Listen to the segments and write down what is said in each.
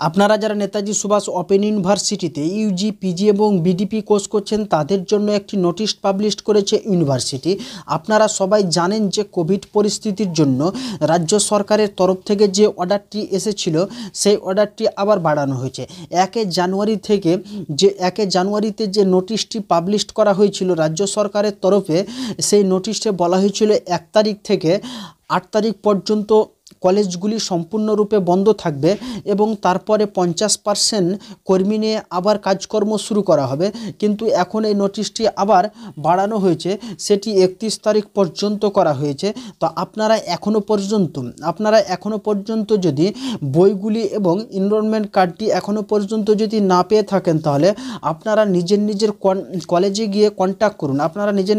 আপনারা যারা নেতাজি সুভাষ ওপেন ইউনিভার্সিটিতে ইউজি পিজি এবং বিডিপি কোর্স করছেন তাদের জন্য একটি নোটিশ পাবলিশ করেছে ইউনিভার্সিটি। আপনারা সবাই জানেন যে কোভিড পরিস্থিতির জন্য রাজ্য সরকারের তরফ থেকে যে অর্ডারটি এসেছিল সেই অর্ডারটি আবার বাড়ানো হয়েছে। 1 জানুয়ারি থেকে যে 1 জানুয়ারিতে যে নোটিশটি পাবলিশ করা হয়েছিল রাজ্য সরকারের তরফে, সেই নোটিশে বলা হয়েছিল 1 তারিখ থেকে 8 তারিখ পর্যন্ত কলেজগুলি সম্পূর্ণরূপে বন্ধ থাকবে এবং তারপরে 50% কর্মী নিয়ে আবার কাজকর্ম শুরু করা হবে। কিন্তু এখন এই নোটিশটি আবার বাড়ানো হয়েছে, সেটি 31 তারিখ পর্যন্ত করা হয়েছে। তো আপনারা এখনও পর্যন্ত যদি বইগুলি এবং এনরোলমেন্ট কার্ডটি এখনও পর্যন্ত যদি না পেয়ে থাকেন, তাহলে আপনারা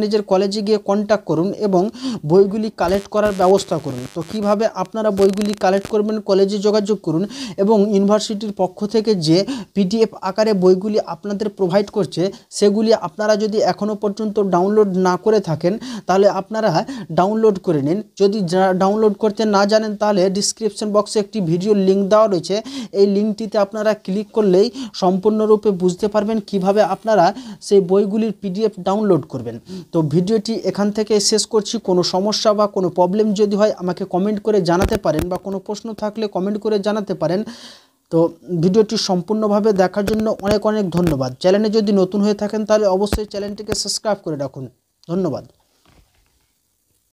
নিজের কলেজে গিয়ে কন্ট্যাক্ট করুন এবং বইগুলি কালেক্ট করার ব্যবস্থা করুন। তো কিভাবে আপনারা বইগুলি কালেক্ট করবেন, কলেজে যোগাযোগ করুন এবং ইউনিভার্সিটির পক্ষ থেকে যে পিডিএফ আকারে বইগুলি আপনাদের প্রোভাইড করছে সেগুলি আপনারা যদি এখনও পর্যন্ত ডাউনলোড না করে থাকেন তাহলে আপনারা ডাউনলোড করে নিন। যদি ডাউনলোড করতে না জানেন তাহলে ডিসক্রিপশন বক্সে একটি ভিডিও লিঙ্ক দেওয়া রয়েছে, এই লিঙ্কটিতে আপনারা ক্লিক করলেই সম্পূর্ণরূপে বুঝতে পারবেন কিভাবে আপনারা সেই বইগুলির পিডিএফ ডাউনলোড করবেন। তো ভিডিওটি এখান থেকে শেষ করছি। কোনো সমস্যা বা কোনো প্রবলেম যদি হয় আমাকে কমেন্ট করে জানাতে পারেন বা কোনো প্রশ্ন থাকলে কমেন্ট করে জানাতে পারেন। তো ভিডিওটি সম্পূর্ণভাবে দেখার জন্য অনেক ধন্যবাদ। চ্যানেলে যদি নতুন হয়ে থাকেন তাহলে অবশ্যই চ্যানেলটিকে সাবস্ক্রাইব করে রাখুন। ধন্যবাদ।